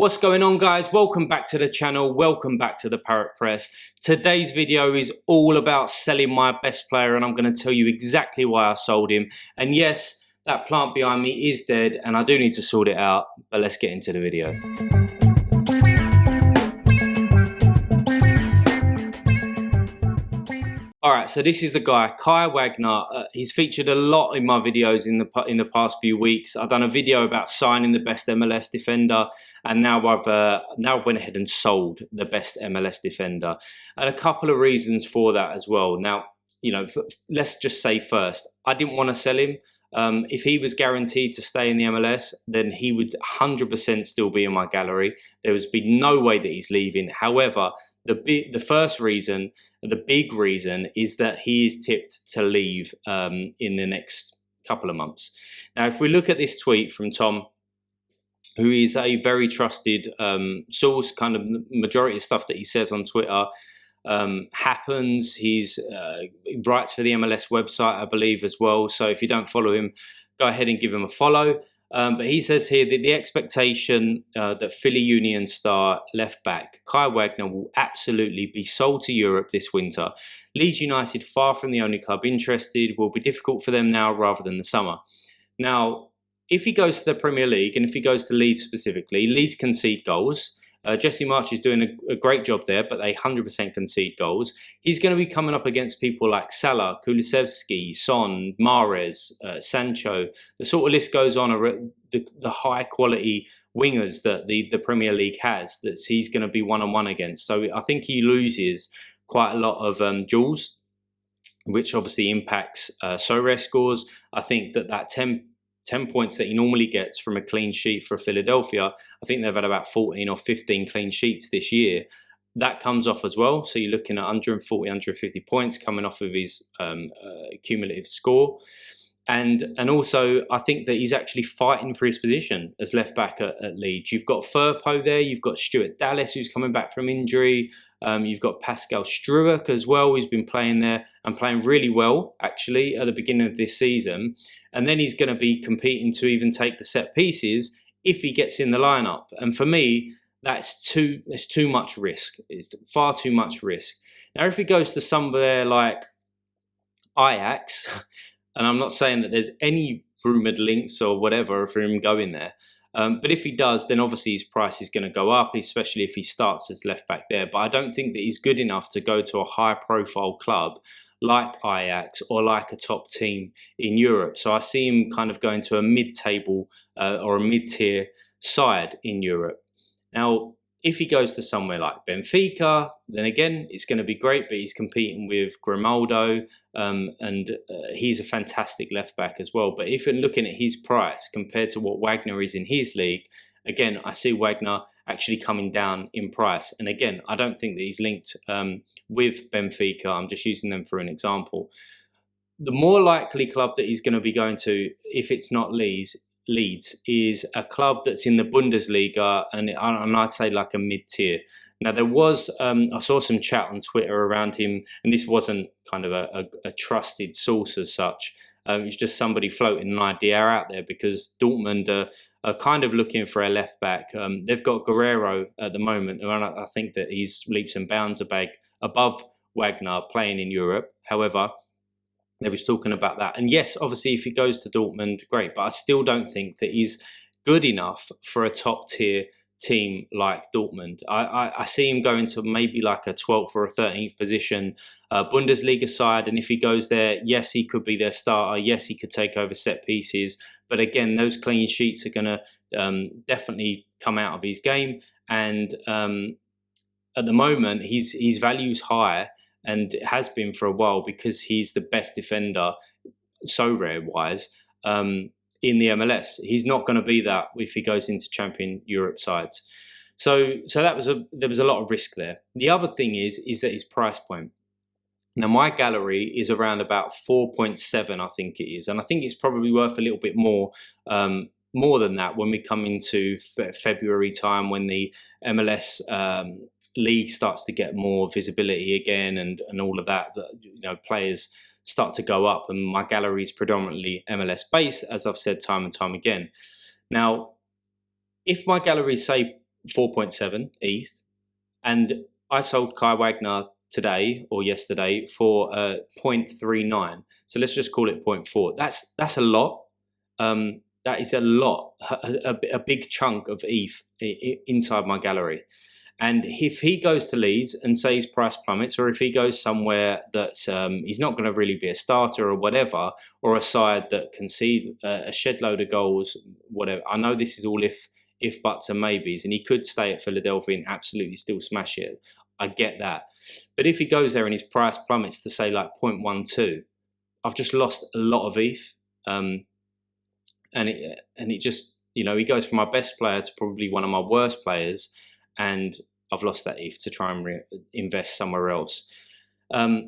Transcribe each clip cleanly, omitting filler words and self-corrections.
What's going on, guys? Welcome back to the channel. Welcome back to the Parrot Press. Today's video is all about selling my best player, and I'm going to tell you exactly why I sold him. And yes, that plant behind me is dead and I do need to sort it out, but let's get into the video. Alright, so this is the guy, Wagner. He's featured a lot in my videos in the past few weeks. I've done a video about signing the best MLS defender, and now I've went ahead and sold the best MLS defender. And a couple of reasons for that as well. Now, let's just say first, I didn't want to sell him. If he was guaranteed to stay in the MLS, then he would 100% still be in my gallery. There would be no way that he's leaving. However, the first reason, the big reason, is that he is tipped to leave in the next couple of months. Now, if we look at this tweet from Tom, who is a very trusted source, kind of the majority of stuff that he says on Twitter happens. He writes for the MLS website, I believe, as well. So if you don't follow him, go ahead and give him a follow. But he says here that the expectation that Philly Union star left back Kai Wagner will absolutely be sold to Europe this winter. Leeds United, far from the only club interested, will be difficult for them now rather than the summer. Now, if he goes to the Premier League, and if he goes to Leeds specifically, Leeds concede goals. Jesse March is doing a great job there, but they 100% concede goals. He's going to be coming up against people like Salah, Kulusevski, Son, Mahrez, Sancho. The sort of list goes on. The high quality wingers that the Premier League has, that he's going to be one-on-one against. So I think he loses quite a lot of duels, which obviously impacts Sorare scores. I think that 10 points that he normally gets from a clean sheet for Philadelphia, I think they've had about 14 or 15 clean sheets this year. That comes off as well. So you're looking at 140, 150 points coming off of his cumulative score. And also, I think that he's actually fighting for his position as left back at Leeds. You've got Firpo there. You've got Stuart Dallas, who's coming back from injury. You've got Pascal Struijk as well, who's been playing there and playing really well, actually, at the beginning of this season. And then he's going to be competing to even take the set pieces if he gets in the lineup. And for me, it's too much risk. It's far too much risk. Now, if he goes to somewhere like Ajax, and I'm not saying that there's any rumoured links or whatever for him going there. But if he does, then obviously his price is going to go up, especially if he starts as left back there. But I don't think that he's good enough to go to a high profile club like Ajax or like a top team in Europe. So I see him kind of going to a mid-table or a mid-tier side in Europe. Now, if he goes to somewhere like Benfica, then again, it's going to be great, but he's competing with Grimaldo, and he's a fantastic left back as well. But if you're looking at his price compared to what Wagner is in his league, again, I see Wagner actually coming down in price. And again, I don't think that he's linked with Benfica. I'm just using them for an example. The more likely club that he's going to be going to, if it's not Leeds, is a club that's in the Bundesliga, and I'd say like a mid-tier. Now, there was, I saw some chat on Twitter around him, and this wasn't kind of a trusted source as such. It was just somebody floating an idea out there, because Dortmund are kind of looking for a left back. They've got Guerrero at the moment, and I think that he's leaps and bounds above Wagner playing in Europe. However, they was talking about that. And yes, obviously, if he goes to Dortmund, great. But I still don't think that he's good enough for a top tier team like Dortmund. I see him going to maybe like a 12th or a 13th position Bundesliga side. And if he goes there, yes, he could be their starter. Yes, he could take over set pieces. But again, those clean sheets are going to definitely come out of his game. And at the moment, his value's high. And it has been for a while, because he's the best defender, Sorare-wise, in the MLS. He's not going to be that if he goes into Champion Europe sides. So there was a lot of risk there. The other thing is that his price point. Now, my gallery is around about 4.7, I think it is, and I think it's probably worth a little bit more than that when we come into February time, when the MLS league starts to get more visibility again, and all of that. Players start to go up, and my gallery is predominantly MLS based, as I've said time and time again. Now, if my gallery, say, 4.7 ETH, and I sold Kai Wagner today or yesterday for 0.39. So let's just call it zero point 0.4. That's a lot. That is a lot, a big chunk of ETH inside my gallery. And if he goes to Leeds and say his price plummets, or if he goes somewhere that's he's not going to really be a starter or whatever, or a side that concede a shed load of goals, whatever. I know this is all if buts and maybes, and he could stay at Philadelphia and absolutely still smash it. I get that. But if he goes there and his price plummets to say like 0.12, I've just lost a lot of ETH. And it just, he goes from my best player to probably one of my worst players, and I've lost that ETH to try and invest somewhere else.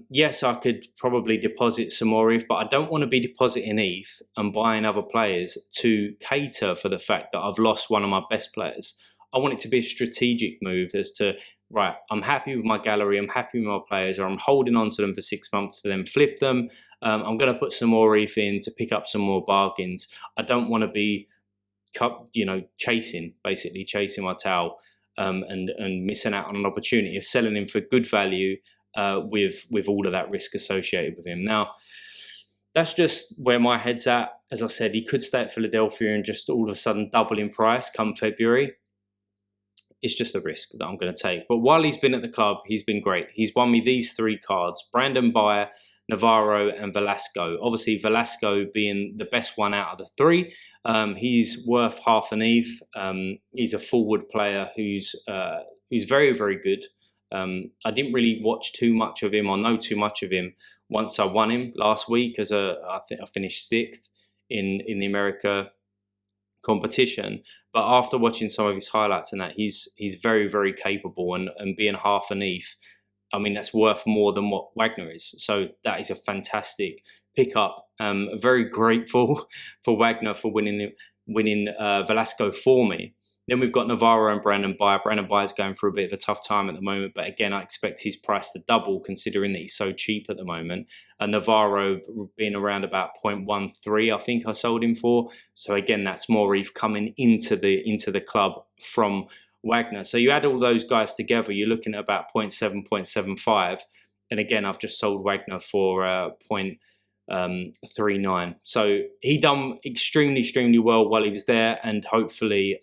Yes, I could probably deposit some more ETH, but I don't want to be depositing ETH and buying other players to cater for the fact that I've lost one of my best players. I want it to be a strategic move as to, right, I'm happy with my gallery, I'm happy with my players, or I'm holding on to them for 6 months to then flip them. I'm going to put some more ETH in to pick up some more bargains. I don't want to be, chasing my towel and missing out on an opportunity of selling him for good value with all of that risk associated with him. Now, that's just where my head's at. As I said, he could stay at Philadelphia and just all of a sudden double in price come February. It's just a risk that I'm going to take. But while he's been at the club, he's been great. He's won me these 3 cards: Brandon Bayer, Navarro, and Velasco. Obviously, Velasco being the best one out of the 3. He's worth half an ETH. He's a forward player who's very, very good. I didn't really watch too much of him or know too much of him once I won him last week I think I finished 6th in the America competition. But after watching some of his highlights and that, he's very, very capable, and being half an ETH, I mean, that's worth more than what Wagner is. So that is a fantastic pickup. Very grateful for Wagner for winning Velasco for me. Then we've got Navarro and Brandon Bayer. Brandon Bayer is going through a bit of a tough time at the moment, but again, I expect his price to double considering that he's so cheap at the moment. And Navarro being around about 0.13, I think I sold him for. So again, that's more ETH coming into the club from Wagner. So you add all those guys together, you're looking at about 0.7, 0.75. And again, I've just sold Wagner for 0.39. So he done extremely, extremely well while he was there, and hopefully,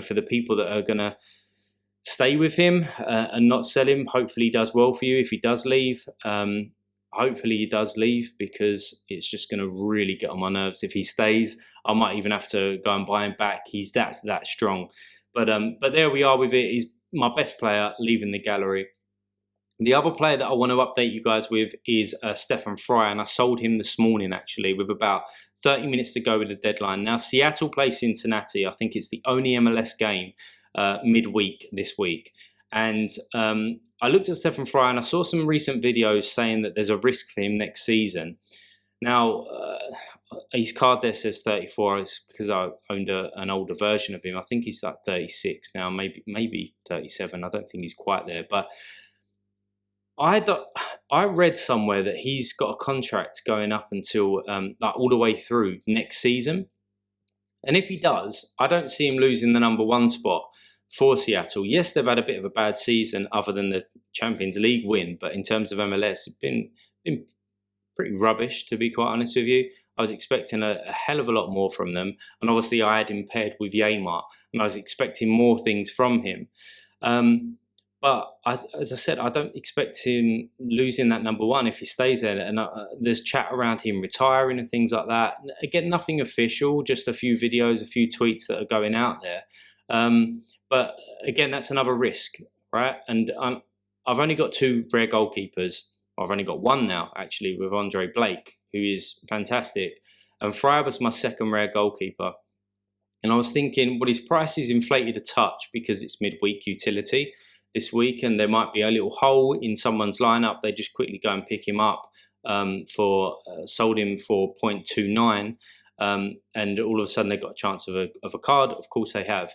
for the people that are going to stay with him and not sell him, hopefully he does well for you. If he does leave, hopefully he does leave, because it's just going to really get on my nerves. If he stays, I might even have to go and buy him back. He's that strong. But there we are with it. He's my best player leaving the gallery. The other player that I want to update you guys with is Stefan Frei, and I sold him this morning actually with about 30 minutes to go with the deadline. Now, Seattle play Cincinnati. I think it's the only MLS game midweek this week. And I looked at Stefan Frei and I saw some recent videos saying that there's a risk for him next season. Now, his card there says 34. It's because I owned an older version of him. I think he's like 36 now, maybe 37. I don't think he's quite there. But I read somewhere that he's got a contract going up until like all the way through next season. And if he does, I don't see him losing the number 1 spot for Seattle. Yes, they've had a bit of a bad season other than the Champions League win, but in terms of MLS, it's been pretty rubbish, to be quite honest with you. I was expecting a hell of a lot more from them, and obviously I had him paired with Yeimar, and I was expecting more things from him. But as I said, I don't expect him losing that number 1 if he stays there. And there's chat around him retiring and things like that. Again, nothing official, just a few videos, a few tweets that are going out there. But again, that's another risk, right? And I've only got 2 rare goalkeepers. I've only got 1 now, actually, with Andre Blake, who is fantastic. And Frei was my 2nd rare goalkeeper. And I was thinking, well, his price is inflated a touch because it's midweek utility this week, and there might be a little hole in someone's lineup. They just quickly go and pick him up sold him for 0.29, and all of a sudden they've got a chance of a card. Of course they have.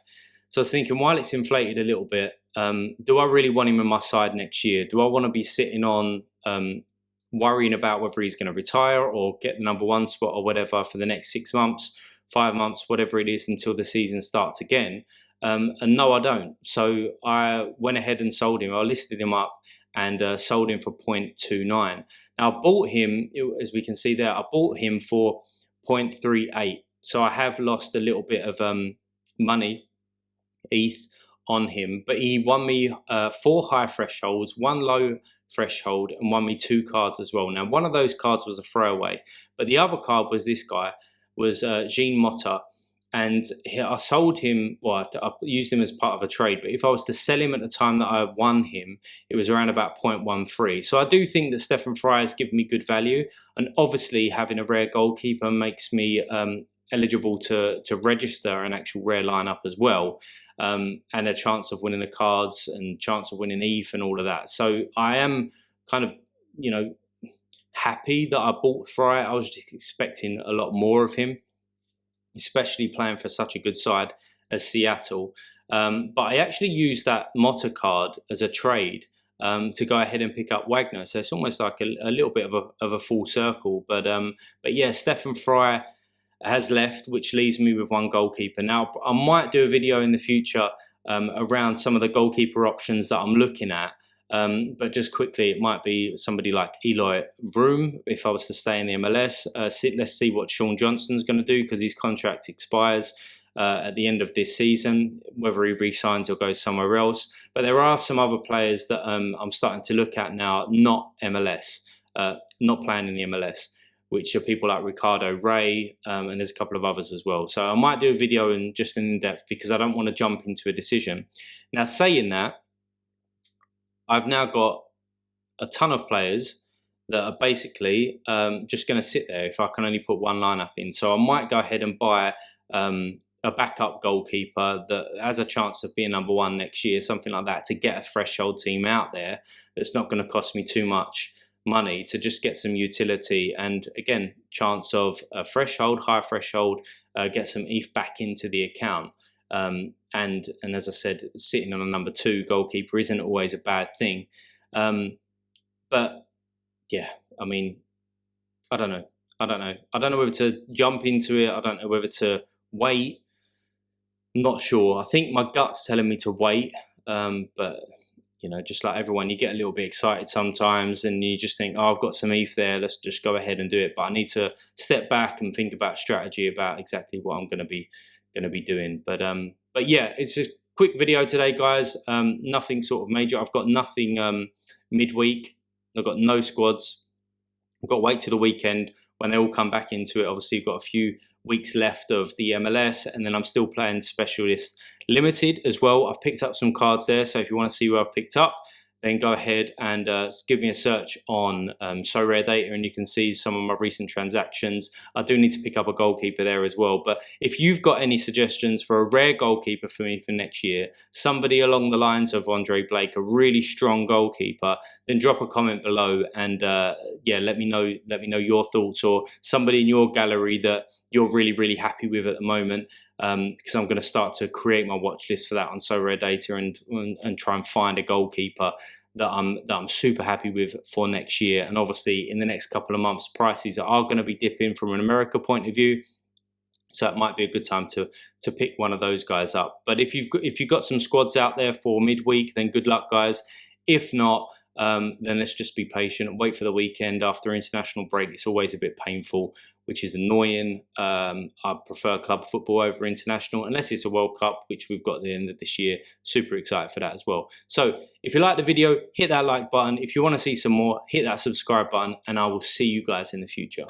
So I was thinking, while it's inflated a little bit, do I really want him in my side next year? Do I want to be sitting on worrying about whether he's going to retire or get the number 1 spot or whatever for the next 6 months, 5 months, whatever it is, until the season starts again? And no, I don't. So I went ahead and sold him. I listed him up and sold him for 0.29. Now I bought him, as we can see there, I bought him for 0.38. So I have lost a little bit of money, ETH, on him, but he won me 4 high thresholds, 1 low threshold, and won me 2 cards as well. Now one of those cards was a throwaway, but the other card was this guy, was Jean Motta. And I sold him, well, I used him as part of a trade, but if I was to sell him at the time that I won him, it was around about 0.13. So I do think that Stefan Frei has given me good value, and obviously having a rare goalkeeper makes me eligible to register an actual rare lineup as well, and a chance of winning the cards and chance of winning ETH and all of that. So I am kind of, happy that I bought Frei. I was just expecting a lot more of him, especially playing for such a good side as Seattle. But I actually used that Motta card as a trade to go ahead and pick up Wagner. So it's almost like a little bit of a full circle. But yeah, Stefan Frei has left, which leaves me with 1 goalkeeper. Now, I might do a video in the future around some of the goalkeeper options that I'm looking at. But just quickly, it might be somebody like Eloy Room if I was to stay in the MLS. Let's see what Sean Johnston's going to do, because his contract expires at the end of this season, whether he re-signs or goes somewhere else. But there are some other players that I'm starting to look at now, not MLS, not playing in the MLS, which are people like Ricardo Ray, and there's a couple of others as well. So I might do a video just in depth, because I don't want to jump into a decision. Now, saying that, I've now got a ton of players that are basically just going to sit there if I can only put 1 lineup in. So I might go ahead and buy a backup goalkeeper that has a chance of being number 1 next year, something like that, to get a threshold team out there that's not going to cost me too much money, to just get some utility and, again, chance of a threshold, high threshold, get some ETH back into the account. And as I said, sitting on a number 2 goalkeeper isn't always a bad thing. But yeah, I mean, I don't know. I don't know whether to jump into it. I don't know whether to wait. I'm not sure. I think my gut's telling me to wait. But just like everyone, you get a little bit excited sometimes, and you just think, oh, I've got some ETH there, let's just go ahead and do it. But I need to step back and think about strategy, about exactly what I'm going to be doing. But yeah, it's a quick video today, guys. Nothing sort of major. I've got nothing midweek. I've got no squads. I've got to wait till the weekend when they all come back into it. Obviously, you've got a few weeks left of the MLS, and then I'm still playing Specialist Limited as well. I've picked up some cards there, so if you want to see what I've picked up, then go ahead and give me a search on Sorare data, and you can see some of my recent transactions. I do need to pick up a goalkeeper there as well. But if you've got any suggestions for a rare goalkeeper for me for next year, somebody along the lines of Andre Blake, a really strong goalkeeper, then drop a comment below and yeah, let me know your thoughts, or somebody in your gallery that you're really happy with at the moment, because I'm going to start to create my watch list for that on Sorare data, and try and find a goalkeeper that I'm super happy with for next year. And obviously in the next couple of months, prices are going to be dipping from an America point of view, so it might be a good time to pick one of those guys up. But if you've got some squads out there for midweek, then good luck, guys. If not, then let's just be patient and wait for the weekend after international break. It's always a bit painful, which is annoying. I prefer club football over international, unless it's a World Cup, which we've got at the end of this year. Super excited for that as well. So if you like the video, hit that like button. If you want to see some more, hit that subscribe button, and I will see you guys in the future.